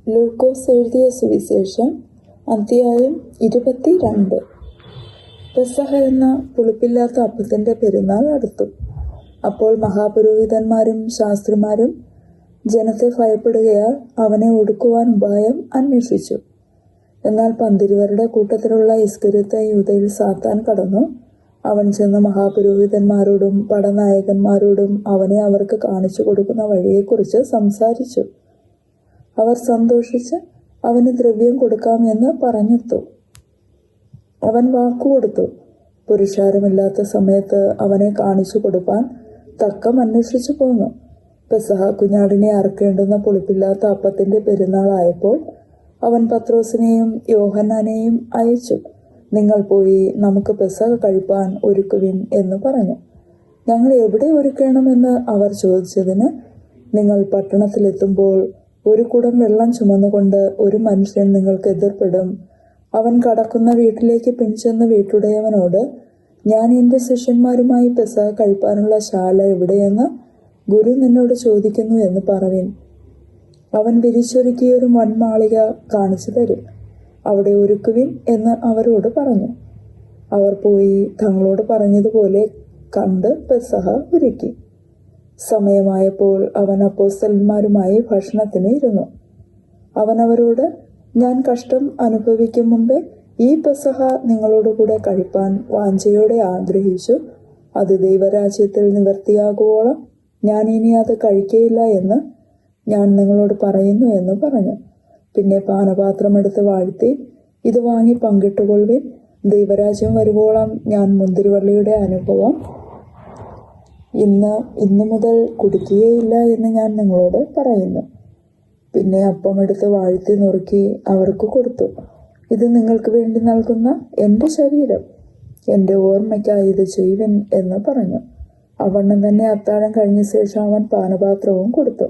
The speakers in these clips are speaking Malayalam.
ലൂക്കോസ് എഴുതിയ സുവിശേഷം അധ്യായം 22. പെസഹ എന്ന പുളിപ്പില്ലാത്ത അപ്പത്തിൻ്റെ പെരുന്നാൾ അടുത്തു. അപ്പോൾ മഹാപുരോഹിതന്മാരും ശാസ്ത്രിമാരും ജനത്തെ ഭയപ്പെടുകയാൽ അവനെ ഒടുക്കുവാൻ ഉപായം അന്വേഷിച്ചു. എന്നാൽ പന്തിരുവരുടെ കൂട്ടത്തിലുള്ള ഇസ്കരിയോത്ത യൂദയിൽ സാത്താൻ കടന്നു. അവൻ ചെന്ന് മഹാപുരോഹിതന്മാരോടും പടനായകന്മാരോടും അവനെ അവർക്ക് കാണിച്ചു കൊടുക്കുന്ന വഴിയെക്കുറിച്ച് സംസാരിച്ചു. അവർ സന്തോഷിച്ച് അവന് ദ്രവ്യം കൊടുക്കാമെന്ന് പറഞ്ഞെത്തു. അവൻ വാക്കുകൊടുത്തു. പുരുഷാരമില്ലാത്ത സമയത്ത് അവനെ കാണിച്ചു കൊടുപ്പാൻ തക്കം അന്വേഷിച്ചു പോന്നു. പെസഹ കുഞ്ഞാടിനെ അറുക്കേണ്ടുന്ന പുളിപ്പില്ലാത്ത അപ്പത്തിൻ്റെ പെരുന്നാളായപ്പോൾ അവൻ പത്രോസിനെയും യോഹന്നാനെയും അയച്ചു. നിങ്ങൾ പോയി നമുക്ക് പെസഹ കഴിപ്പാൻ ഒരുക്കുവിൻ എന്ന് പറഞ്ഞു. ഞങ്ങൾ എവിടെ ഒരുക്കണമെന്ന് അവർ ചോദിച്ചതിന്, നിങ്ങൾ പട്ടണത്തിലെത്തുമ്പോൾ ഒരു കുടം വെള്ളം ചുമന്നുകൊണ്ട് ഒരു മനുഷ്യൻ നിങ്ങൾക്ക് എതിർപ്പെടും. അവൻ കടക്കുന്ന വീട്ടിലേക്ക് പിൻചെന്ന് വീട്ടുടയവനോട്, ഞാൻ എൻ്റെ ശിഷ്യന്മാരുമായി പെസഹ കഴിപ്പാനുള്ള ശാല എവിടെയെന്ന് ഗുരു നിന്നോട് ചോദിക്കുന്നു എന്ന് പറവിൻ. അവൻ വിരിച്ചൊരുക്കിയൊരു മൺമാളിക കാണിച്ചു തരും. അവിടെ ഒരുക്കുവിൻ എന്ന് അവരോട് പറഞ്ഞു. അവർ പോയി തങ്ങളോട് പറഞ്ഞതുപോലെ കണ്ട് പെസഹ ഒരുക്കി. സമയമായപ്പോൾ അവൻ അപ്പോസ്തലന്മാരുമായി ഭക്ഷണത്തിന് ഇരുന്നു. അവൻ അവരോട്, ഞാൻ കഷ്ടം അനുഭവിക്കും മുമ്പേ ഈ പെസഹ നിങ്ങളോടുകൂടെ കഴിപ്പാൻ വാഞ്ചയോടെ ആഗ്രഹിച്ചു. അത് ദൈവരാജ്യത്തിൽ നിവൃത്തിയാകുവോളം ഞാൻ ഇനി അത് കഴിക്കയില്ല എന്ന് ഞാൻ നിങ്ങളോട് പറയുന്നു എന്ന് പറഞ്ഞു. പിന്നെ പാനപാത്രമെടുത്ത് വാഴ്ത്തി, ഇത് വാങ്ങി പങ്കിട്ടുകൊള്ളുവിൻ. ദൈവരാജ്യം വരുവോളം ഞാൻ മുന്തിരിവള്ളിയുടെ അനുഭവം ഇന്നു മുതൽ കുടിക്കുകയില്ല എന്ന് ഞാൻ നിങ്ങളോട് പറയുന്നു. പിന്നെ അപ്പമെടുത്ത് വാഴ്ത്തി നുറുക്കി അവർക്ക് കൊടുത്തു. ഇത് നിങ്ങൾക്ക് വേണ്ടി നൽകുന്ന എൻ്റെ ശരീരം, എൻ്റെ ഓർമ്മയ്ക്കായി ഇത് ചെയ്യുവിൻ എന്ന് പറഞ്ഞു. അവണ്ണം തന്നെ അത്താഴം കഴിഞ്ഞ ശേഷം അവൻ പാനപാത്രവും കൊടുത്തു.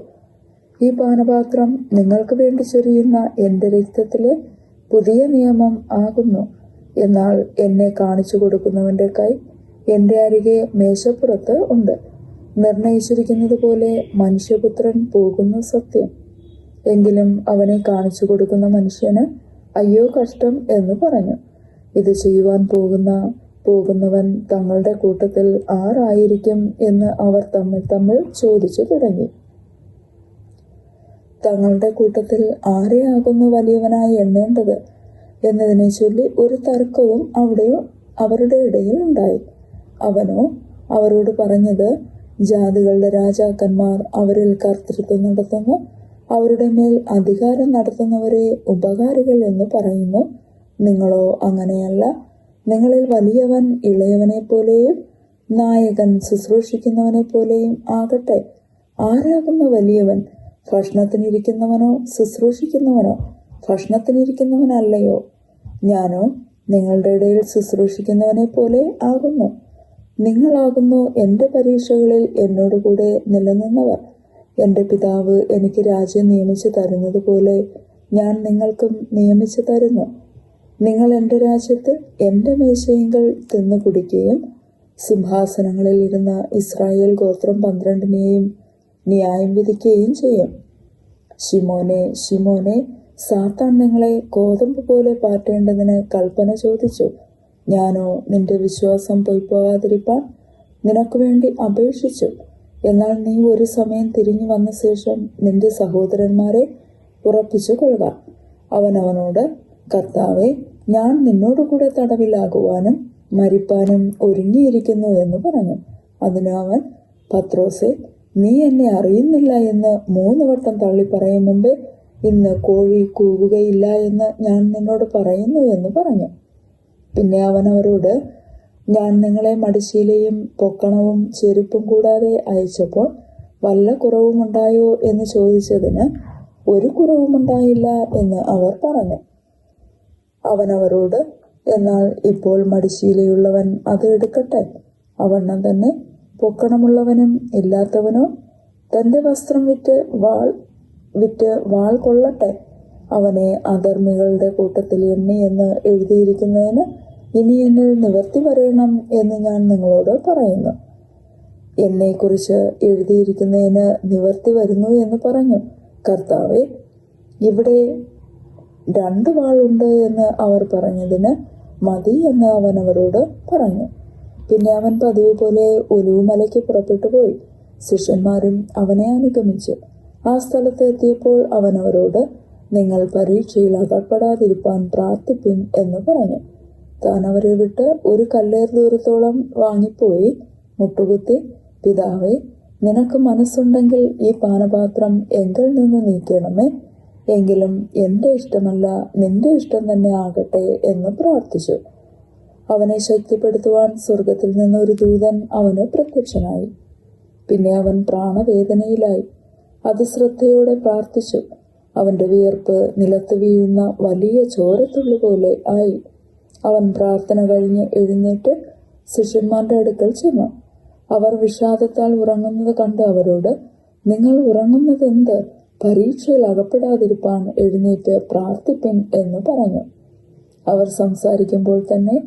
ഈ പാനപാത്രം നിങ്ങൾക്ക് വേണ്ടി ചൊരിയുന്ന എൻ്റെ രക്തത്തിലെ പുതിയ നിയമം ആകുന്നു. എന്നാൽ എന്നെ കാണിച്ചു കൊടുക്കുന്നവൻ്റെ കൈ എൻ്റെ അരികെ മേശപ്പുറത്ത് ഉണ്ട്. നിർണയിച്ചിരിക്കുന്നത് പോലെ മനുഷ്യപുത്രൻ പോകുന്നു സത്യം. എങ്കിലും അവനെ കാണിച്ചു കൊടുക്കുന്ന മനുഷ്യന് അയ്യോ കഷ്ടം എന്ന് പറഞ്ഞു. ഇത് ചെയ്യുവാൻ പോകുന്നവൻ തങ്ങളുടെ കൂട്ടത്തിൽ ആരായിരിക്കും എന്ന് അവർ തമ്മിൽ ചോദിച്ചു തുടങ്ങി. തങ്ങളുടെ കൂട്ടത്തിൽ ആരെയാകുന്നു വലിയവനായി എണ്ണേണ്ടത് എന്നതിനെ ചൊല്ലി ഒരു തർക്കവും അവരുടെ ഇടയിൽ ഉണ്ടായി. അവനോ അവരോട് പറഞ്ഞത്, ജാതികളുടെ രാജാക്കന്മാർ അവരിൽ കർത്തൃത്വം നടത്തുന്നു, അവരുടെ മേൽ അധികാരം നടത്തുന്നവരെ ഉപകാരികൾ എന്ന് പറയുന്നു. നിങ്ങളോ അങ്ങനെയല്ല. നിങ്ങളിൽ വലിയവൻ ഇളയവനെ പോലെയും നായകൻ ശുശ്രൂഷിക്കുന്നവനെ പോലെയും ആകട്ടെ. ആരാകുന്നു വലിയവൻ? ഭക്ഷണത്തിനിരിക്കുന്നവനോ ശുശ്രൂഷിക്കുന്നവനോ? ഭക്ഷണത്തിനിരിക്കുന്നവനല്ലയോ? ഞാനോ നിങ്ങളുടെ ഇടയിൽ ശുശ്രൂഷിക്കുന്നവനെ പോലെ ആകുന്നു. നിങ്ങളാകുന്നു എൻ്റെ പരീക്ഷകളിൽ എന്നോടുകൂടെ നിലനിന്നവർ. എൻ്റെ പിതാവ് എനിക്ക് രാജ്യം നിയമിച്ചു തരുന്നത് പോലെ ഞാൻ നിങ്ങൾക്കും നിയമിച്ചു തരുന്നു. നിങ്ങൾ എൻ്റെ രാജ്യത്ത് എൻ്റെ മേശയിങ്കൽ തിന്നു കുടിക്കുകയും സിംഹാസനങ്ങളിൽ ഇരുന്ന ഇസ്രായേൽ ഗോത്രം 12 ന്യായം വിധിക്കുകയും ചെയ്യും. ശിമോനെ, ശിമോനെ, സാത്താൻ നിങ്ങളെ ഗോതമ്പ് പോലെ പാറ്റേണ്ടതിന് കൽപ്പന ചോദിച്ചു. ഞാനോ നിന്റെ വിശ്വാസം പൊയ്പോകാതിരിപ്പാൻ നിനക്ക് വേണ്ടി അപേക്ഷിച്ചു. എന്നാൽ നീ ഒരു സമയം തിരിഞ്ഞു വന്ന ശേഷം നിന്റെ സഹോദരന്മാരെ ഉറപ്പിച്ചു കൊള്ളുക. അവനോട്, കർത്താവേ, ഞാൻ നിന്നോടുകൂടെ തടവിലാകുവാനും മരിപ്പാനും ഒരുങ്ങിയിരിക്കുന്നു എന്ന് പറഞ്ഞു. അതിന് അവൻ, പത്രോസേ, നീ എന്നെ അറിയുന്നില്ല എന്ന് 3 വട്ടം തള്ളി പറയും മുമ്പേ ഇന്ന് കോഴി കൂവുകയില്ല എന്ന് ഞാൻ നിന്നോട് പറയുന്നു എന്ന് പറഞ്ഞു. പിന്നെ അവൻ അവരോട്, ഞാൻ നിങ്ങളെ മടിശീലയും പൊക്കണവും ചെരുപ്പും കൂടാതെ അയച്ചപ്പോൾ വല്ല കുറവുമുണ്ടായോ എന്ന് ചോദിച്ചതിന്, ഒരു കുറവുമുണ്ടായില്ല എന്ന് അവർ പറഞ്ഞു. അവൻ അവരോട്, എന്നാൽ ഇപ്പോൾ മടിശീലയുള്ളവൻ അത് എടുക്കട്ടെ. അവണ്ണം തന്നെ പൊക്കണമുള്ളവനും ഇല്ലാത്തവനോ തൻ്റെ വസ്ത്രം വിറ്റ് വാൾ കൊള്ളട്ടെ. അവനെ അധർമ്മികളുടെ കൂട്ടത്തിൽ എണ്ണി എന്ന് എഴുതിയിരിക്കുന്നതിന് ഇനി എന്നിൽ നിവർത്തി വരേണം എന്ന് ഞാൻ നിങ്ങളോട് പറയുന്നു. എന്നെക്കുറിച്ച് എഴുതിയിരിക്കുന്നതിന് നിവർത്തി വരുന്നു എന്ന് പറഞ്ഞു. കർത്താവേ, ഇവിടെ 2 വാളുണ്ട് എന്ന് അവർ പറഞ്ഞതിന് മതി എന്ന് അവൻ അവരോട് പറഞ്ഞു. പിന്നെ അവൻ പതിവ് പോലെ ഒലിവുമലയ്ക്ക് പുറപ്പെട്ടു പോയി. ശിഷ്യന്മാരും അവനെ അനുഗമിച്ചു. ആ സ്ഥലത്ത് എത്തിയപ്പോൾ അവൻ അവരോട്, നിങ്ങൾ പരീക്ഷയിൽ അകപ്പെടാതിരിപ്പാൻ പ്രാർത്ഥിപ്പിൻ എന്ന് പറഞ്ഞു. താൻ അവരെ വിട്ട് ഒരു കല്ലേർ ദൂരത്തോളം വാങ്ങിപ്പോയി മുട്ടുകുത്തി, പിതാവേ, നിനക്ക് മനസ്സുണ്ടെങ്കിൽ ഈ പാനപാത്രം എങ്കിൽ നിന്ന് നീക്കണമേ, എങ്കിലും എൻ്റെ ഇഷ്ടമല്ല നിന്റെ ഇഷ്ടം തന്നെ ആകട്ടെ എന്ന് പ്രാർത്ഥിച്ചു. അവനെ ശക്തിപ്പെടുത്തുവാൻ സ്വർഗത്തിൽ നിന്ന് ഒരു ദൂതൻ അവന് പ്രത്യക്ഷനായി. പിന്നെ അവൻ പ്രാണവേദനയിലായി അതിശ്രദ്ധയോടെ പ്രാർത്ഥിച്ചു. അവന്റെ വിയർപ്പ് നിലത്ത് വീഴുന്ന വലിയ ചോരത്തുള്ളി പോലെ ആയി. അവൻ പ്രാർത്ഥന കഴിഞ്ഞ് എഴുന്നേറ്റ് ശിഷ്യന്മാരുടെ അടുക്കൽ ചെന്നു. അവർ വിഷാദത്താൽ ഉറങ്ങുന്നത് കണ്ട് അവരോട്, നിങ്ങൾ ഉറങ്ങുന്നത് എന്ത്? പരീക്ഷയിൽ അകപ്പെടാതിരിപ്പാൻ എഴുന്നേറ്റ് പ്രാർത്ഥിപ്പിൻ എന്ന് പറഞ്ഞു. അവർ സംസാരിക്കുമ്പോൾ തന്നെ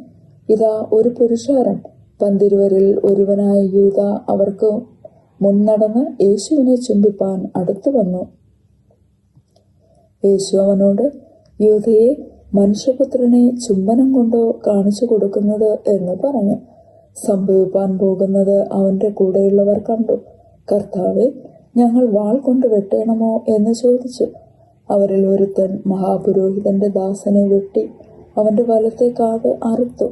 ഇതാ ഒരു പുരുഷാരം, 12 ഒരുവനായ യൂദ അവർക്ക് മുൻനടന്ന് യേശുവിനെ ചുംബിപ്പാൻ അടുത്തു വന്നു. യേശു അവനോട്, യൂദയെ, മനുഷ്യപുത്രനെ ചുംബനം കൊണ്ടോ കാണിച്ചു കൊടുക്കുന്നത് എന്ന് പറഞ്ഞു. സംഭവിപ്പാൻ പോകുന്നത് അവന്റെ കൂടെയുള്ളവർ കണ്ടു. കർത്താവെ, ഞങ്ങൾ വാൾ കൊണ്ട് വെട്ടണമോ എന്ന് ചോദിച്ചു. അവരിൽ ഒരുത്തൻ മഹാപുരോഹിതന്റെ ദാസനെ വെട്ടി അവന്റെ വലത്തെ കാത് അറുത്തു.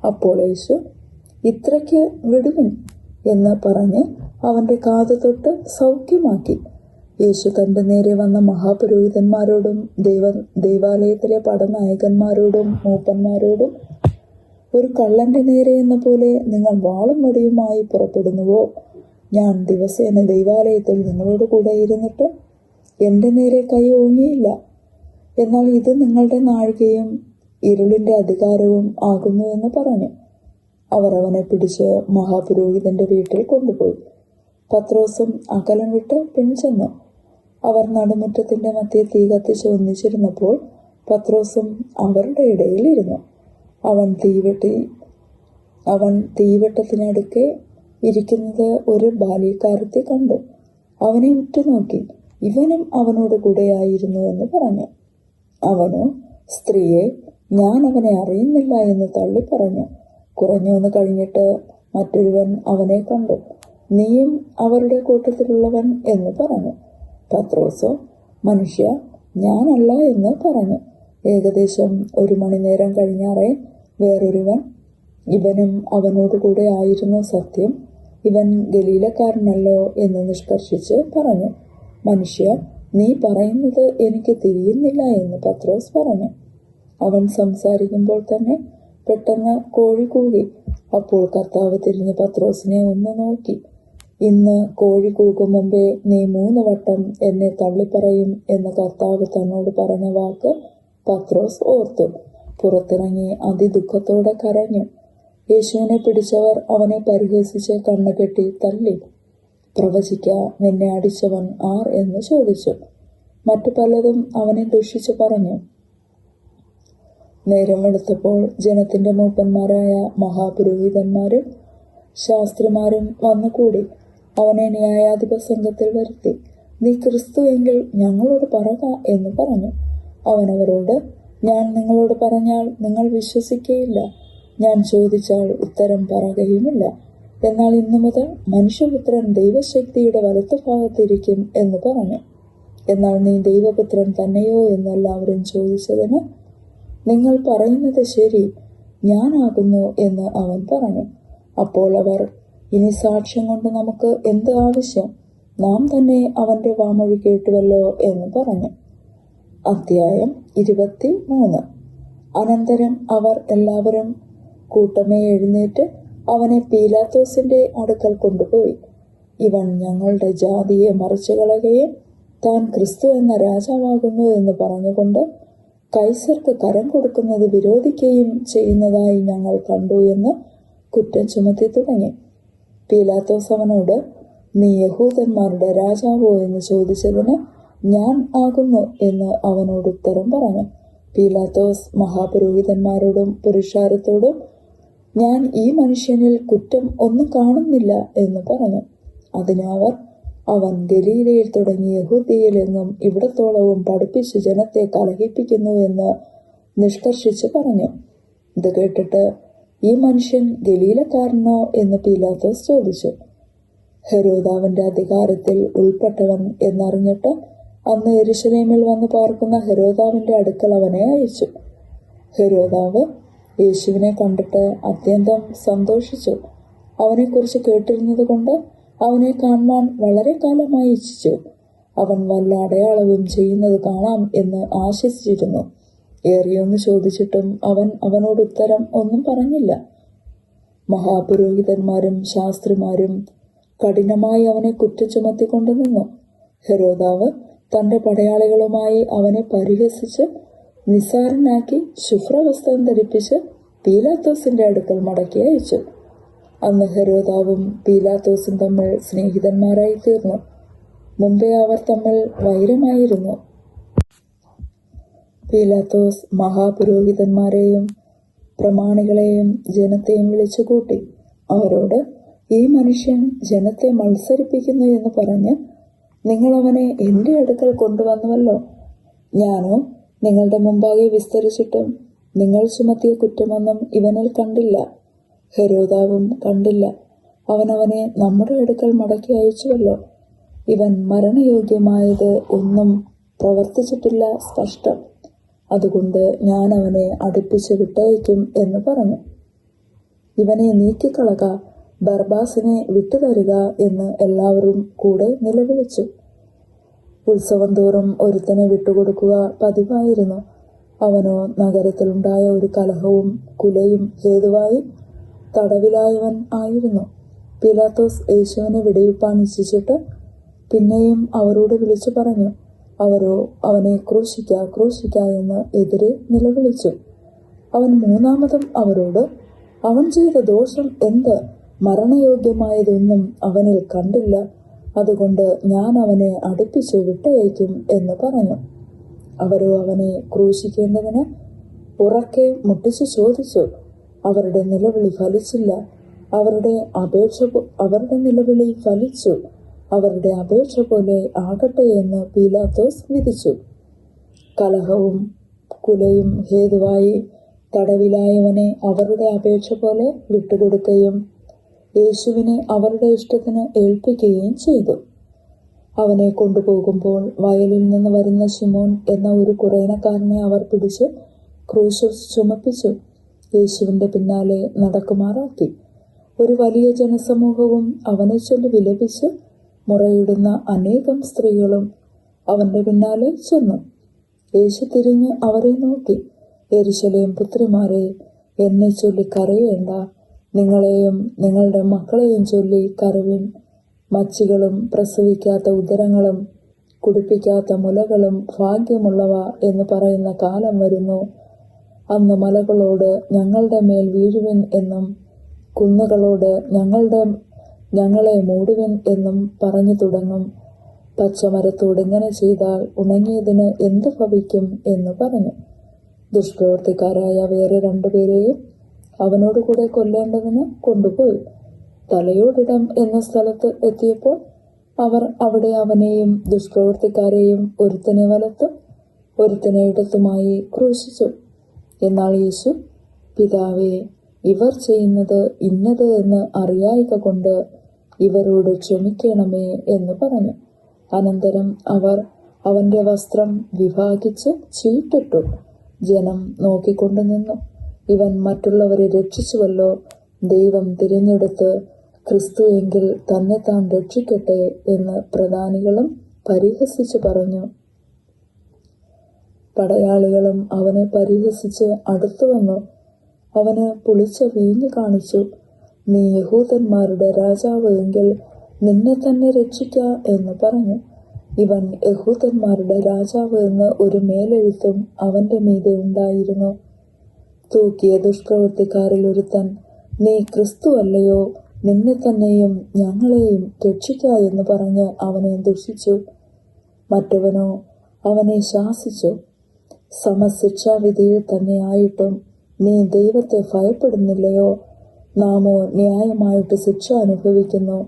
അപ്പോൾ യേശു, ഇത്രയ്ക്ക് വിടുവിൻ എന്ന് പറഞ്ഞ് അവന്റെ കാത് തൊട്ട് സൗഖ്യമാക്കി. യേശു തന്റെ നേരെ വന്ന മഹാപുരോഹിതന്മാരോടും ദൈവാലയത്തിലെ പടനായകന്മാരോടും മൂപ്പന്മാരോടും, ഒരു കള്ളന്റെ നേരെ എന്ന പോലെ നിങ്ങൾ വാളും വടിയുമായി പുറപ്പെടുന്നുവോ? ഞാൻ ദിവസേന ദൈവാലയത്തിൽ നിങ്ങളോട് കൂടെ ഇരുന്നിട്ട് എൻ്റെ നേരെ കൈ ഓങ്ങിയില്ല. എന്നാൽ ഇത് നിങ്ങളുടെ നാഴികയും ഇരുളിന്റെ അധികാരവും ആകുന്നു എന്ന് പറഞ്ഞു. അവർ അവനെ പിടിച്ച് മഹാപുരോഹിതന്റെ വീട്ടിൽ കൊണ്ടുപോയി. പത്രോസും അകലം വിട്ട് പിൻചെന്നു. അവർ നടുമുറ്റത്തിന്റെ മധ്യേ തീ കത്തിച്ച് ഒന്നിച്ചിരുന്നപ്പോൾ പത്രോസും അവരുടെ ഇടയിൽ ഇരുന്നു. അവൻ തീവെട്ടത്തിനടുക്കെ ഇരിക്കുന്നത് ഒരു ബാല്യക്കാരത്തെ കണ്ടു. അവനെ ഉറ്റുനോക്കി, ഇവനും അവനോട് കൂടെയായിരുന്നു എന്ന് പറഞ്ഞു. അവനോ, സ്ത്രീയെ, ഞാൻ അവനെ അറിയുന്നില്ല എന്ന് തള്ളി പറഞ്ഞു. കുറഞ്ഞൊന്ന് കഴിഞ്ഞിട്ട് മറ്റൊരുവൻ അവനെ കണ്ടു, നീയും അവരുടെ കൂട്ടത്തിലുള്ളവൻ എന്ന് പറഞ്ഞു. പത്രോസോ, മനുഷ്യ, ഞാനല്ല എന്ന് പറഞ്ഞു. ഏകദേശം 1 മണിനേരം കഴിഞ്ഞാറേ വേറൊരുവൻ, ഇവനും അവനോട് കൂടെ ആയിരുന്നു സത്യം, ഇവൻ ഗലീലക്കാരനല്ലോ എന്ന് നിഷ്കർഷിച്ച് പറഞ്ഞു. മനുഷ്യ, നീ പറയുന്നത് എനിക്ക് തിരിയുന്നില്ല എന്ന് പത്രോസ് പറഞ്ഞു. അവൻ സംസാരിക്കുമ്പോൾ തന്നെ പെട്ടെന്ന് കോഴി കൂകി. അപ്പോൾ കർത്താവ് തിരിഞ്ഞ് പത്രോസിനെ ഒന്ന് നോക്കി. ഇന്ന് കോഴി കൂകും മുമ്പേ നീ 3 വട്ടം എന്നെ തള്ളിപ്പറയും എന്ന് കർത്താവ് തന്നോട് പറഞ്ഞ വാക്ക് പത്രോസ് ഓർത്തു. പുറത്തിറങ്ങി അതിദുഃഖത്തോടെ കരഞ്ഞു. യേശുവിനെ പിടിച്ചവർ അവനെ പരിഹസിച്ച് കണ്ണുകെട്ടി തല്ലി. പ്രവചിക്ക, നിന്നെ അടിച്ചവൻ ആർ എന്ന് ചോദിച്ചു. മറ്റു പലതും അവനെ ദുഷിച്ചു പറഞ്ഞു. നേരം വെളുത്തപ്പോൾ ജനത്തിന്റെ മൂപ്പന്മാരായ മഹാപുരോഹിതന്മാരും ശാസ്ത്രിമാരും വന്നുകൂടി അവനെ ന്യായാധിപ സംഘത്തിൽ വരുത്തി. നീ ക്രിസ്തു എങ്കിൽ ഞങ്ങളോട് പറക എന്ന് പറഞ്ഞു. അവൻ അവരോട്, ഞാൻ നിങ്ങളോട് പറഞ്ഞാൽ നിങ്ങൾ വിശ്വസിക്കുകയില്ല, ഞാൻ ചോദിച്ചാൽ ഉത്തരം പറയുകയുമില്ല. എന്നാൽ ഇന്നു മുതൽ മനുഷ്യപുത്രൻ ദൈവശക്തിയുടെ വലത്തുഭാഗത്തിരിക്കും എന്ന് പറഞ്ഞു. എന്നാൽ നീ ദൈവപുത്രൻ തന്നെയോ എന്ന് എല്ലാവരും ചോദിച്ചതിന്, നിങ്ങൾ പറയുന്നത് ശരി, ഞാനാകുന്നു എന്ന് അവൻ പറഞ്ഞു. അപ്പോൾ അവർ, ഇനി സാക്ഷ്യം കൊണ്ട് നമുക്ക് എന്ത് ആവശ്യം? നാം തന്നെ അവന്റെ വാമൊഴി കേട്ടുവല്ലോ എന്ന് പറഞ്ഞു. അധ്യായം 23. അനന്തരം അവർ എല്ലാവരും കൂട്ടമേ എഴുന്നേറ്റ് അവനെ പീലാത്തോസിന്റെ അടുക്കൽ കൊണ്ടുപോയി. ഇവൻ ഞങ്ങളുടെ ജാതിയെ മറിച്ചു കളയുകയും താൻ ക്രിസ്തു എന്ന രാജാവാകുന്നു എന്ന് പറഞ്ഞുകൊണ്ട് കൈസർക്ക് കരം കൊടുക്കുന്നത് വിരോധിക്കുകയും ചെയ്യുന്നതായി ഞങ്ങൾ കണ്ടു എന്ന് കുറ്റം ചുമത്തി തുടങ്ങി. പീലാത്തോസ് അവനോട്, നീ യഹൂദന്മാരുടെ രാജാവോ എന്ന് ചോദിച്ചതിന്, ഞാൻ ആകുന്നു എന്ന് അവനോട് ഉത്തരം പറഞ്ഞു. പീലാത്തോസ് മഹാപുരോഹിതന്മാരോടും പുരുഷാരത്തോടും, ഞാൻ ഈ മനുഷ്യനിൽ കുറ്റം ഒന്നും കാണുന്നില്ല എന്ന് പറഞ്ഞു. അതിന് അവർ, അവൻ ഗലീലയിൽ തുടങ്ങി യഹൂദ്യയിലെങ്ങും ഇവിടത്തോളവും പഠിപ്പിച്ച് ജനത്തെ കലഹിപ്പിക്കുന്നു എന്ന് നിഷ്കർഷിച്ച് പറഞ്ഞു. ഇത് കേട്ടിട്ട്, ഈ മനുഷ്യൻ ഗലീലക്കാരനോ എന്ന് പീലാത്തോസ് ചോദിച്ചു. ഹെരോദാവിന്റെ അധികാരത്തിൽ ഉൾപ്പെട്ടവൻ എന്നറിഞ്ഞിട്ട് അന്ന് യെരൂശലേമിൽ വന്ന് പാർക്കുന്ന ഹെരോദാവിന്റെ അടുക്കൽ അവനെ അയച്ചു. ഹെരോദാവ് യേശുവിനെ കണ്ടിട്ട് അത്യന്തം സന്തോഷിച്ചു. അവനെക്കുറിച്ച് കേട്ടിരുന്നത് കൊണ്ട് അവനെ കാണുവാൻ വളരെ കാലമായി ഇച്ഛിച്ചു. അവൻ വല്ല അടയാളവും ചെയ്യുന്നത് കാണാം എന്ന് ആശിച്ചിരുന്നു. ഏറിയൊന്ന് ചോദിച്ചിട്ടും അവൻ അവനോട് ഉത്തരം ഒന്നും പറഞ്ഞില്ല. മഹാപുരോഹിതന്മാരും ശാസ്ത്രിമാരും കഠിനമായി അവനെ കുറ്റം ചുമത്തിക്കൊണ്ടു നിന്നു. ഹെരോദാവ് തന്റെ പടയാളികളുമായി അവനെ പരിഹസിച്ച് നിസ്സാരനാക്കി ശുഭ്രവസ്ത്രം ധരിപ്പിച്ച് പീലാത്തോസിന്റെ അടുക്കൽ മടക്കി അയച്ചു. അന്ന് ഹെരോദാവും പീലാത്തോസും തമ്മിൽ സ്നേഹിതന്മാരായി തീർന്നു. മുമ്പേ അവർ തമ്മിൽ വൈരമായിരുന്നു. പീലാത്തോസ് മഹാപുരോഹിതന്മാരെയും പ്രമാണികളെയും ജനത്തെയും വിളിച്ചുകൂട്ടി അവരോട്, ഈ മനുഷ്യൻ ജനത്തെ മത്സരിപ്പിക്കുന്നു എന്ന് പറഞ്ഞ് നിങ്ങൾ അവനെ എൻ്റെ അടുക്കൽ കൊണ്ടുവന്നുവല്ലോ. ഞാനോ നിങ്ങളുടെ മുമ്പാകെ വിസ്തരിച്ചിട്ടും നിങ്ങൾ ചുമത്തിയ കുറ്റമൊന്നും ഇവനിൽ കണ്ടില്ല. ഹെരോദാവും കണ്ടില്ല. അവനെ നമ്മുടെ അടുക്കൽ മടക്കി അയച്ചുവല്ലോ. ഇവൻ മരണയോഗ്യമായത് ഒന്നും പ്രവർത്തിച്ചിട്ടില്ല സ്പഷ്ടം. അതുകൊണ്ട് ഞാൻ അവനെ അടുപ്പിച്ച് വിട്ടയക്കും എന്ന് പറഞ്ഞു. ഇവനെ നീക്കിക്കളക, ബർബാസിനെ വിട്ടുതരിക എന്ന് എല്ലാവരും കൂടെ നിലവിളിച്ചു. ഉത്സവം തോറും ഒരുത്തനെ വിട്ടുകൊടുക്കുക പതിവായിരുന്നു. അവനോ നഗരത്തിലുണ്ടായ ഒരു കലഹവും കുലയും ഹേതുവായി തടവിലായവൻ ആയിരുന്നു. പീലാത്തോസ് യേശുവിനെ വെടിവെപ്പാൻ ഇച്ഛിച്ചിട്ട് പിന്നെയും അവരോട് വിളിച്ചു പറഞ്ഞു. അവരോ അവനെ ക്രൂശിക്ക ക്രൂശിക്ക എന്ന് എതിരെ നിലവിളിച്ചു. അവൻ മൂന്നാമതും അവരോട്, അവൻ ചെയ്ത ദോഷം എന്ത്? മരണയോഗ്യമായതൊന്നും അവനിൽ കണ്ടില്ല. അതുകൊണ്ട് ഞാൻ അവനെ അടുപ്പിച്ചു വിട്ടയക്കും എന്ന് പറഞ്ഞു. അവരോ അവനെ ക്രൂശിക്കേണ്ടതിന് ഉറക്കെ മുട്ടിച്ചു ചോദിച്ചു. അവരുടെ നിലവിളി ഫലിച്ചില്ല. അവരുടെ നിലവിളി ഫലിച്ചു. അവരുടെ അപേക്ഷ പോലെ ആകട്ടെ എന്ന് പീലാത്തോസ് വിധിച്ചു. കലഹവും കുലയും ഹേതുവായി തടവിലായവനെ അവരുടെ അപേക്ഷ പോലെ വിട്ടുകൊടുക്കുകയും യേശുവിനെ അവരുടെ ഇഷ്ടത്തിന് ഏൽപ്പിക്കുകയും ചെയ്തു. അവനെ കൊണ്ടുപോകുമ്പോൾ വയലിൽ നിന്ന് വരുന്ന ശിമോൻ എന്ന ഒരു കുറേനക്കാരനെ അവർ പിടിച്ച് ക്രൂശിൽ ചുമപ്പിച്ചു യേശുവിന്റെ പിന്നാലെ നടക്കുമാറാക്കി. ഒരു വലിയ ജനസമൂഹവും അവനെ ചൊല്ലി വിലപിച്ച് മുറയിടുന്ന അനേകം സ്ത്രീകളും അവന്റെ പിന്നാലെ ചെന്നു. യേശു തിരിഞ്ഞ് അവരെ നോക്കി, യെരൂശലേം പുത്രിമാരെ, എന്നെ ചൊല്ലി കരയേണ്ട. നിങ്ങളെയും നിങ്ങളുടെ മക്കളെയും ചൊല്ലി കരവിൻ. മച്ചികളും പ്രസവിക്കാത്ത ഉദരങ്ങളും കുടിപ്പിക്കാത്ത മുലകളും ഭാഗ്യമുള്ളവ എന്ന് പറയുന്ന കാലം വരുന്നു. അന്ന് മലകളോട് ഞങ്ങളുടെ മേൽ വീഴുവിൻ എന്നും കുന്നുകളോട് ഞങ്ങളെ മൂടുവിൻ എന്നും പറഞ്ഞു തുടങ്ങും. പച്ചമരത്തോട് ഇങ്ങനെ ചെയ്താൽ ഉണങ്ങിയതിന് എന്ത് ഭവിക്കും എന്ന് പറഞ്ഞു. ദുഷ്പ്രവൃത്തിക്കാരായ വേറെ 2 പേരെയും അവനോടുകൂടെ കൊല്ലേണ്ടതിന് കൊണ്ടുപോയി. തലയോടിടം എന്ന സ്ഥലത്ത് എത്തിയപ്പോൾ അവർ അവിടെ അവനെയും ദുഷ്പ്രവൃത്തിക്കാരെയും ഒരുത്തനെ വലത്തും ഒരുത്തനെ ഇടത്തുമായി ക്രൂശിച്ചു. എന്നാൽ യേശു, പിതാവേ, ഇവർ ചെയ്യുന്നത് ഇന്നത് എന്ന് അറിയായിക കൊണ്ട് ഇവരോട് ക്ഷമിക്കണമേ എന്ന് പറഞ്ഞു. അനന്തരം അവർ അവന്റെ വസ്ത്രം വിഭാഗിച്ച് ചീട്ടിട്ടു. ജനം നോക്കിക്കൊണ്ടു നിന്നു. ഇവൻ മറ്റുള്ളവരെ രക്ഷിച്ചുവല്ലോ. ദൈവം തിരഞ്ഞെടുത്ത് ക്രിസ്തു എങ്കിൽ തന്നെ താൻ രക്ഷിക്കട്ടെ എന്ന് പ്രധാനികളും പരിഹസിച്ചു പറഞ്ഞു. പടയാളികളും അവനെ പരിഹസിച്ച് അടുത്തു വന്നു. അവന് പുളിച്ച വീഞ്ഞ് കാണിച്ചു. നീ യഹൂദന്മാരുടെ രാജാവ് എങ്കിൽ നിന്നെ തന്നെ രക്ഷിക്ക എന്ന് പറഞ്ഞു. ഇവൻ യഹൂദന്മാരുടെ രാജാവ് എന്ന് ഒരു മേലെഴുത്തും അവന്റെ മീതെ ഉണ്ടായിരുന്നു. തൂക്കിയ ദുഷ്പ്രവൃത്തിക്കാരിൽ ഒരുത്തൻ, നീ ക്രിസ്തു അല്ലയോ? നിന്നെ തന്നെയും ഞങ്ങളെയും രക്ഷിക്ക എന്ന് പറഞ്ഞ് അവനെ ദുഷിച്ചു. മറ്റവനോ അവനെ ശാസിച്ചു, സമശിക്ഷാവിധിയിൽ തന്നെയായിട്ടും നീ ദൈവത്തെ ഭയപ്പെടുന്നില്ലയോ? നാമോ ന്യായമായിട്ട് ശിക്ഷ അനുഭവിക്കുന്നു.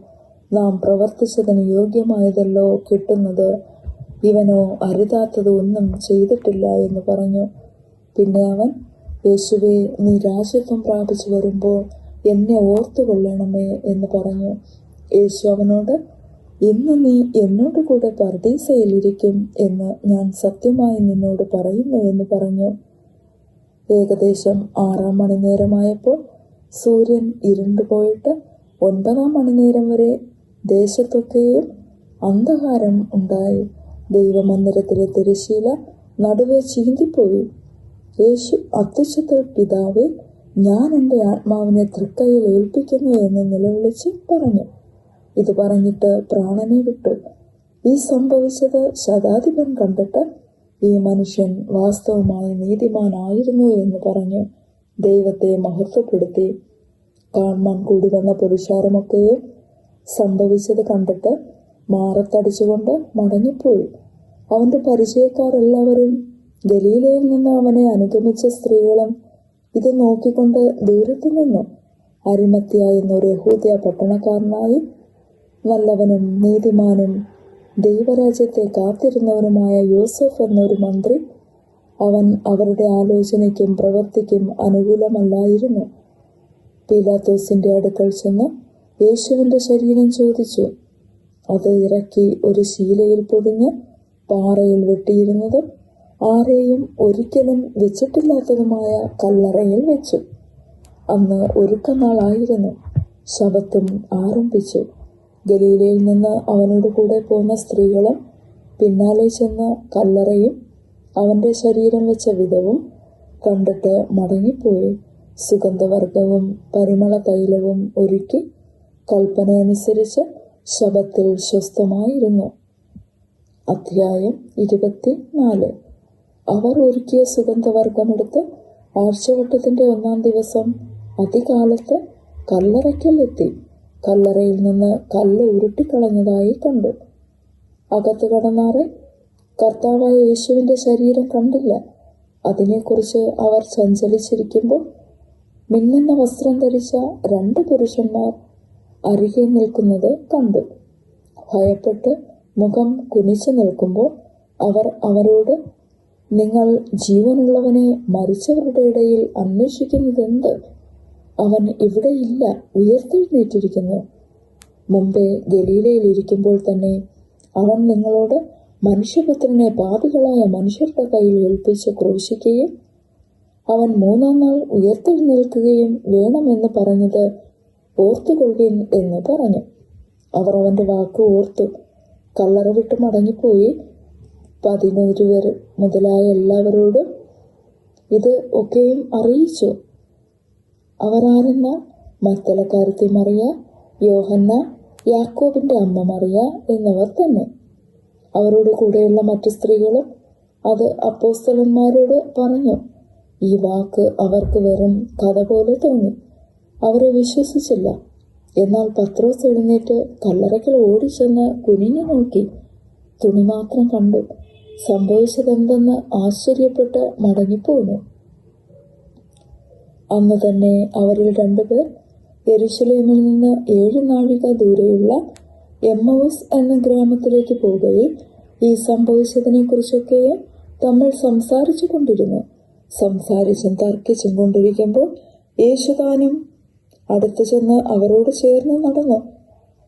നാം പ്രവർത്തിച്ചതിന് യോഗ്യമായതല്ലോ കിട്ടുന്നത്. ഇവനോ അരുതാത്തത് ഒന്നും ചെയ്തിട്ടില്ല എന്ന് പറഞ്ഞു. പിന്നെ അവൻ, യേശുവേ, നീ രാജ്യത്വം പ്രാപിച്ചു വരുമ്പോൾ എന്നെ ഓർത്തുകൊള്ളണമേ എന്ന് പറഞ്ഞു. യേശു അവനോട്, ഇന്ന് നീ എന്നോട് കൂടെ പർദീസയിലിരിക്കും എന്ന് ഞാൻ സത്യമായി നിന്നോട് പറയുന്നു എന്ന് പറഞ്ഞു. ഏകദേശം 6-ാം മണിനേരമായപ്പോൾ സൂര്യൻ ഇരുണ്ടുപോയിട്ട് 9-ാം മണിനേരം വരെ ദേശത്തൊക്കെയും അന്ധകാരം ഉണ്ടായി. ദൈവമന്ദിരത്തിലെ തിരശ്ശീല നടുവെ ചീന്തിപ്പോയി. യേശു അത്യുച്ചത്തിൽ, പിതാവേ, ഞാൻ എൻ്റെ ആത്മാവിനെ തൃക്കൈയിൽ ഏൽപ്പിക്കുന്നു എന്ന് നിലവിളിച്ച് പറഞ്ഞു. ഇത് പറഞ്ഞിട്ട് പ്രാണനെ വിട്ടു. ഈ സംഭവിച്ചത് ശതാധിപൻ കണ്ടിട്ട്, ഈ മനുഷ്യൻ വാസ്തവമായി നീതിമാനായിരുന്നു എന്ന് പറഞ്ഞു ദൈവത്തെ മഹത്വപ്പെടുത്തി. കാൺമാൻ കൂടി വന്ന പുരുഷാരമൊക്കെയും സംഭവിച്ചത് കണ്ടിട്ട് മാറത്തടിച്ചുകൊണ്ട് മടങ്ങിപ്പോയി. അവൻ്റെ പരിചയക്കാർ എല്ലാവരും, ഗലീലയിൽ നിന്ന് അവനെ അനുഗമിച്ച സ്ത്രീകളും ഇത് നോക്കിക്കൊണ്ട് ദൂരത്തു നിന്നു. അരിമത്യ എന്നൊരു യഹൂദ്യ പട്ടണക്കാരനായി നല്ലവനും നീതിമാനും ദൈവരാജ്യത്തെ കാത്തിരുന്നവനുമായ യോസഫ് എന്നൊരു മന്ത്രി, അവൻ അവരുടെ ആലോചനയ്ക്കും പ്രവൃത്തിക്കും അനുകൂലമല്ലായിരുന്നു. പീലാത്തോസിന്റെ അടുക്കൽ ചെന്ന് യേശുവിൻ്റെ ശരീരം ചോദിച്ചു. അത് ഇറക്കി ഒരു ശീലയിൽ പൊതിഞ്ഞ് പാറയിൽ വെട്ടിയിരുന്നതും ആരെയും ഒരിക്കലും വെച്ചിട്ടില്ലാത്തതുമായ കല്ലറയിൽ വെച്ചു. അന്ന് ഒരുക്കനാളായിരുന്നു. ശബത്തും ആരംഭിച്ചു. ഗലീലയിൽ നിന്ന് അവനോട് കൂടെ പോന്ന സ്ത്രീകളും പിന്നാലെ ചെന്ന് കല്ലറയും അവൻ്റെ ശരീരം വെച്ച വിധവും കണ്ടിട്ട് മടങ്ങിപ്പോയി. സുഗന്ധവർഗവും പരിമള തൈലവും ഒരുക്കി കൽപ്പനയനുസരിച്ച് ശബത്തിൽ സ്വസ്ഥമായിരുന്നു. അധ്യായം 24. അവർ ഒരുക്കിയ സുഗന്ധവർഗമെടുത്ത് ആഴ്ചവട്ടത്തിൻ്റെ 1-ാം ദിവസം അതികാലത്ത് കല്ലറയ്ക്കലെത്തി. കല്ലറയിൽ നിന്ന് കല്ല് ഉരുട്ടിക്കളഞ്ഞതായി കണ്ടു. അകത്ത് കടന്നാറെ കർത്താവായ യേശുവിൻ്റെ ശരീരം കണ്ടില്ല. അതിനെക്കുറിച്ച് അവർ ചഞ്ചലിച്ചിരിക്കുമ്പോൾ മിന്നുന്ന വസ്ത്രം ധരിച്ച 2 പുരുഷന്മാർ അരികെ നിൽക്കുന്നത് കണ്ടു. ഭയപ്പെട്ട് മുഖം കുനിച്ചു നിൽക്കുമ്പോൾ അവർ അവരോട്, നിങ്ങൾ ജീവനുള്ളവനെ മരിച്ചവരുടെ ഇടയിൽ അന്വേഷിക്കുന്നതെന്ത്? അവൻ ഇവിടെയില്ല, ഉയർത്തെഴുന്നേറ്റിരിക്കുന്നു. മുമ്പേ ഗലീലയിൽ ഇരിക്കുമ്പോൾ തന്നെ അവൻ നിങ്ങളോട് മനുഷ്യപുത്രനെ പാപികളായ മനുഷ്യരുടെ കയ്യിൽ ഏൽപ്പിച്ച് ക്രൂശിക്കുകയും അവൻ 3-ാം നാൾ ഉയർത്തെഴുന്നേൽക്കുകയും വേണമെന്ന് പറഞ്ഞത് ഓർത്തുകൊള്ളുവിൻ എന്ന് പറഞ്ഞു. അവർ അവൻ്റെ വാക്ക് ഓർത്തു. കല്ലറ വിട്ട് മടങ്ങിപ്പോയി 11 മുതലായ എല്ലാവരോടും ഇത് ഒക്കെയും അറിയിച്ചു. അവരാരെന്ന മഗ്ദലക്കാരത്തി മറിയ, യോഹന്ന, യാക്കോബിൻ്റെ അമ്മ മറിയ എന്നിവർ തന്നെ. അവരോട് കൂടെയുള്ള മറ്റു സ്ത്രീകളും അത് അപ്പോസ്തലന്മാരോട് പറഞ്ഞു. ഈ വാക്ക് അവർക്ക് വെറും കഥ പോലെ തോന്നി. അവരെ വിശ്വസിച്ചില്ല. എന്നാൽ പത്രോസ് എഴുന്നേറ്റ് കല്ലറയ്ക്കൽ ഓടിച്ചെന്ന് കുനിഞ്ഞു നോക്കി തുണി മാത്രം കണ്ടു. സംഭവിച്ചതെന്തെന്ന് ആശ്ചര്യപ്പെട്ട് മടങ്ങിപ്പോന്നു. അന്ന് തന്നെ അവരിൽ 2 പേർ യെരുശലേമിൽ നിന്ന് 7 നാഴിക ദൂരെയുള്ള എമ്മൗസ് എന്ന ഗ്രാമത്തിലേക്ക് പോവുകയും ഈ സംഭവിച്ചതിനെക്കുറിച്ചൊക്കെയും തമ്മിൽ സംസാരിച്ചു കൊണ്ടിരുന്നു. സംസാരിച്ചും തർക്കിച്ചും കൊണ്ടിരിക്കുമ്പോൾ യേശുതാനും അടുത്തു ചെന്ന് അവരോട് ചേർന്ന് നടന്നു.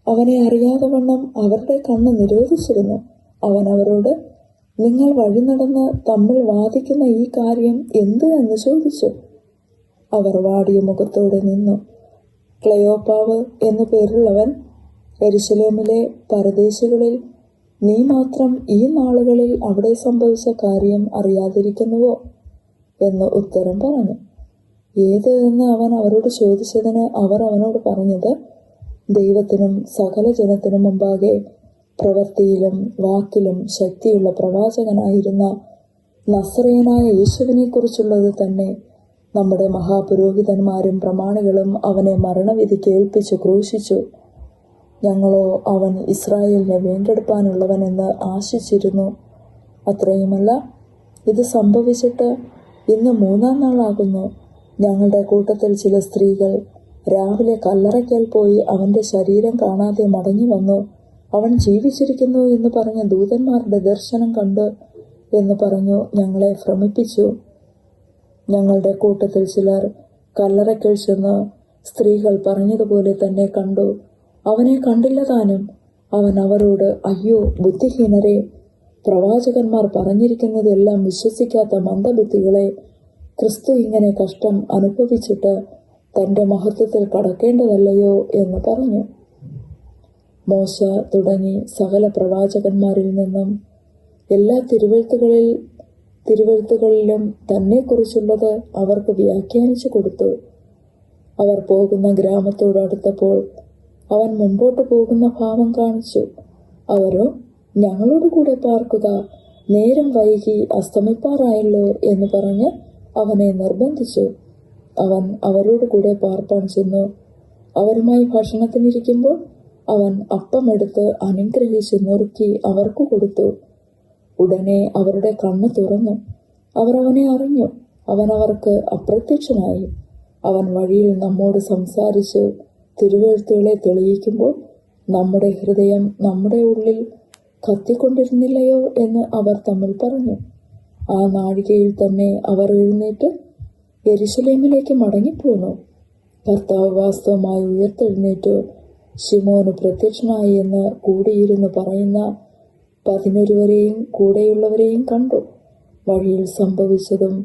അവനെ അറിയാതെ വണ്ണം അവരുടെ കണ്ണ് നിരോധിച്ചിരുന്നു. അവൻ അവരോട്, നിങ്ങൾ വഴി നടന്ന് തമ്മിൽ വാദിക്കുന്ന ഈ കാര്യം എന്ത് എന്ന് ചോദിച്ചു. അവർ വാടിയ മുഖത്തോടെ നിന്നു. ക്ലെയോപ്പാവ് എന്നു പേരുള്ളവൻ, യെരുശലേമിലെ പരദേശികളിൽ നീ മാത്രം ഈ നാളുകളിൽ അവിടെ സംഭവിച്ച കാര്യം അറിയാതിരിക്കുന്നുവോ എന്ന് ഉത്തരം പറഞ്ഞു. ഏത് എന്ന് അവൻ അവരോട് ചോദിച്ചതിന് അവർ അവനോട് പറഞ്ഞത്, ദൈവത്തിനും സകല ജനത്തിനും മുമ്പാകെ പ്രവൃത്തിയിലും വാക്കിലും ശക്തിയുള്ള പ്രവാചകനായിരുന്ന നസറേയനായ യേശുവിനെക്കുറിച്ചുള്ളത് തന്നെ. നമ്മുടെ മഹാപുരോഹിതന്മാരും പ്രമാണികളും അവനെ മരണവിധിക്ക് ഏൽപ്പിച്ചു ക്രൂശിച്ചു. ഞങ്ങളോ അവൻ ഇസ്രായേലിനെ വീണ്ടെടുപ്പാനുള്ളവനെന്ന് ആശിച്ചിരുന്നു. അത്രയുമല്ല, ഇത് സംഭവിച്ചിട്ട് ഇന്ന് 3-ാം നാളാകുന്നു. ഞങ്ങളുടെ കൂട്ടത്തിൽ ചില സ്ത്രീകൾ രാവിലെ കല്ലറയ്ക്കൽ പോയി അവൻ്റെ ശരീരം കാണാതെ മടങ്ങി വന്നു. അവൻ ജീവിച്ചിരിക്കുന്നു എന്ന് പറഞ്ഞ ദൂതന്മാരുടെ ദർശനം കണ്ട് എന്ന് പറഞ്ഞു ഞങ്ങളെ ഭ്രമിപ്പിച്ചു. ഞങ്ങളുടെ കൂട്ടത്തിൽ ചിലർ കല്ലറയ്ക്കൽ ചെന്ന് സ്ത്രീകൾ പറഞ്ഞതുപോലെ തന്നെ കണ്ടു. അവനെ കണ്ടില്ല താനും. അവൻ അവരോട്, അയ്യോ ബുദ്ധിഹീനരെ, പ്രവാചകന്മാർ പറഞ്ഞിരിക്കുന്നതെല്ലാം വിശ്വസിക്കാത്ത മന്ദബുദ്ധികളെ, ക്രിസ്തു ഇങ്ങനെ കഷ്ടം അനുഭവിച്ചിട്ട് തൻ്റെ മഹത്വത്തിൽ കടക്കേണ്ടതല്ലയോ എന്ന് പറഞ്ഞു. മോശ തുടങ്ങി സകല പ്രവാചകന്മാരിൽ നിന്നും എല്ലാ തിരുവെഴുത്തുകളിലും തന്നെക്കുറിച്ചുള്ളത് അവർക്ക് വ്യാഖ്യാനിച്ചു കൊടുത്തു. അവർ പോകുന്ന ഗ്രാമത്തോടടുത്തപ്പോൾ അവൻ മുമ്പോട്ട് പോകുന്ന ഭാവം കാണിച്ചു. അവരോ, ഞങ്ങളോട് കൂടെ പാർക്കുക, നേരം വൈകി അസ്തമിപ്പാറായല്ലോ എന്ന് പറഞ്ഞ് അവനെ നിർബന്ധിച്ചു. അവൻ അവരോട് കൂടെ പാർപ്പാൻ ചെന്നു. അവരുമായി ഭക്ഷണത്തിനിരിക്കുമ്പോൾ അവൻ അപ്പമെടുത്ത് അനുഗ്രഹിച്ച് നുറുക്കി അവർക്ക് കൊടുത്തു. ഉടനെ അവരുടെ കണ്ണ് തുറന്നു. അവർ അവനെ അറിഞ്ഞു. അവൻ അവർക്ക് അപ്രത്യക്ഷനായി. അവൻ വഴിയിൽ നമ്മോട് സംസാരിച്ചു തിരുവെഴുത്തുകളെ തെളിയിക്കുമ്പോൾ നമ്മുടെ ഹൃദയം നമ്മുടെ ഉള്ളിൽ കത്തിക്കൊണ്ടിരുന്നില്ലയോ എന്ന് അവർ തമ്മിൽ പറഞ്ഞു. ആ നാഴികയിൽ തന്നെ അവർ എഴുന്നേറ്റ് യെരുശലേമിലേക്ക് മടങ്ങിപ്പോന്നു. കർത്താവ് വാസ്തവമായി ഉയർത്തെഴുന്നേറ്റു ശിമോന് പ്രത്യക്ഷനായി എന്ന് കൂടിയിരുന്നു പറയുന്ന 11 കൂടെയുള്ളവരെയും കണ്ടു. വഴിയിൽ സംഭവിച്ചതും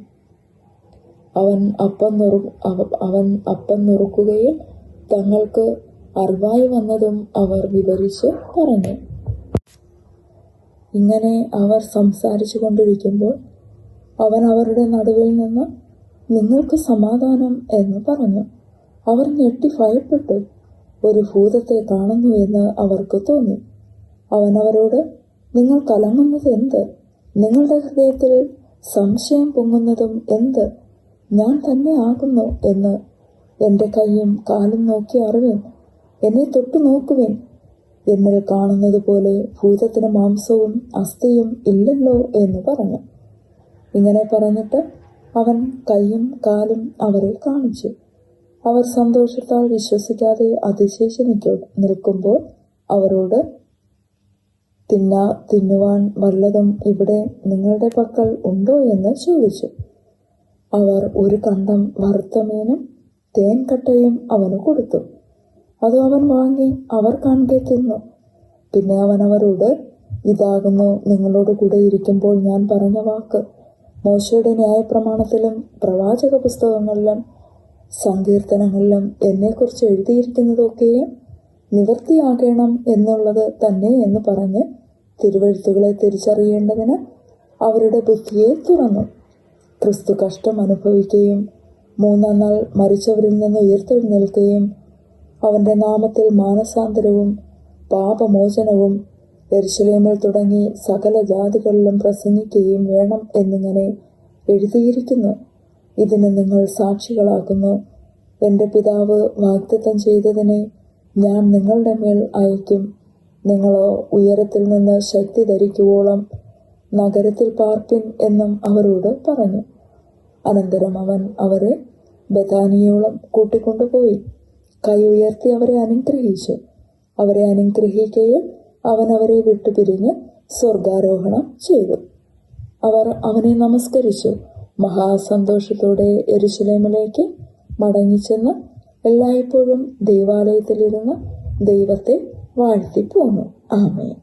അവൻ അപ്പം നുറുക്കുകയിൽ തങ്ങൾക്ക് അറിവായി വന്നതും അവർ വിവരിച്ച് പറഞ്ഞു. ഇങ്ങനെ അവർ സംസാരിച്ചു കൊണ്ടിരിക്കുമ്പോൾ അവൻ അവരുടെ നടുവിൽ നിന്ന്, നിങ്ങൾക്ക് സമാധാനം എന്ന് പറഞ്ഞു. അവർ ഞെട്ടി ഭയപ്പെട്ടു. ഒരു ഭൂതത്തെ കാണുന്നു എന്ന് അവർക്ക് തോന്നി. അവൻ അവരോട്, നിങ്ങൾ കലങ്ങുന്നത് എന്ത്? നിങ്ങളുടെ ഹൃദയത്തിൽ സംശയം പൊങ്ങുന്നതും എന്ത്? ഞാൻ തന്നെ ആകുന്നു എന്ന് എൻ്റെ കൈയും കാലും നോക്കി അറിവിൻ. എന്നെ തൊട്ടു നോക്കുവിൻ. എന്നിൽ കാണുന്നത് പോലെ ഭൂതത്തിന് മാംസവും അസ്ഥിയും ഇല്ലല്ലോ എന്ന് പറഞ്ഞു. ഇങ്ങനെ പറഞ്ഞിട്ട് അവൻ കൈയും കാലും അവരെ കാണിച്ചു. അവർ സന്തോഷത്താൽ വിശ്വസിക്കാതെ അതിശയിച്ച് നിൽക്കുമ്പോൾ അവരോട്, തിന്നുവാൻ വല്ലതും ഇവിടെ നിങ്ങളുടെ പക്കൽ ഉണ്ടോ എന്ന് ചോദിച്ചു. അവർ ഒരു കണ്ടം വറുത്ത മീനും തേൻകട്ടയും അവന് കൊടുത്തു. അത് അവൻ വാങ്ങി അവർ കാൺകെ തിന്നു. പിന്നെ അവൻ അവരോട്, ഇതാകുന്നു നിങ്ങളോട് കൂടെ ഇരിക്കുമ്പോൾ ഞാൻ പറഞ്ഞ വാക്ക്. മോശയുടെ ന്യായപ്രമാണത്തിലും പ്രവാചക പുസ്തകങ്ങളിലും സങ്കീർത്തനങ്ങളിലും എന്നെക്കുറിച്ച് എഴുതിയിരിക്കുന്നതൊക്കെയും നിവൃത്തിയാകണം എന്നുള്ളത് തന്നെ എന്ന് പറഞ്ഞ് തിരുവെഴുത്തുകളെ തിരിച്ചറിയേണ്ടതിന് അവരുടെ ബുദ്ധിയെ തുറന്നു. ക്രിസ്തു കഷ്ടം അനുഭവിക്കുകയും 3-ാം നാൾ മരിച്ചവരിൽ നിന്ന് ഉയർത്തെഴുന്നേൽക്കുകയും അവൻ്റെ നാമത്തിൽ മാനസാന്തരവും പാപമോചനവും യെരുശലേമിൽ തുടങ്ങി സകല ജാതികളിലും പ്രസംഗിക്കുകയും വേണം എന്നിങ്ങനെ എഴുതിയിരിക്കുന്നു. ഇതിന് നിങ്ങൾ സാക്ഷികളാകുന്നു. എൻ്റെ പിതാവ് വാഗ്ദത്തം ചെയ്തതിനെ ഞാൻ നിങ്ങളുടെ മേൽ അയക്കും. നിങ്ങളോ ഉയരത്തിൽ നിന്ന് ശക്തി ധരിക്കുവോളം നഗരത്തിൽ പാർപ്പിൻ എന്നും അവരോട് പറഞ്ഞു. അനന്തരം അവൻ അവരെ ബഥാനിയോളം കൂട്ടിക്കൊണ്ടുപോയി കൈ ഉയർത്തി അവരെ അനുഗ്രഹിച്ചു. അവരെ അനുഗ്രഹിക്കുകയും അവൻ അവരെ വിട്ടുപിരിഞ്ഞ് സ്വർഗാരോഹണം ചെയ്തു. അവർ അവനെ നമസ്കരിച്ചു. മഹാസന്തോഷത്തോടെ യെരുശലേമിലേക്ക് മടങ്ങിച്ചെന്ന് എല്ലായ്പ്പോഴും ദൈവാലയത്തിലിരുന്ന് ദൈവത്തെ വാഴ്ത്തിപ്പോന്നു. ആമേൻ.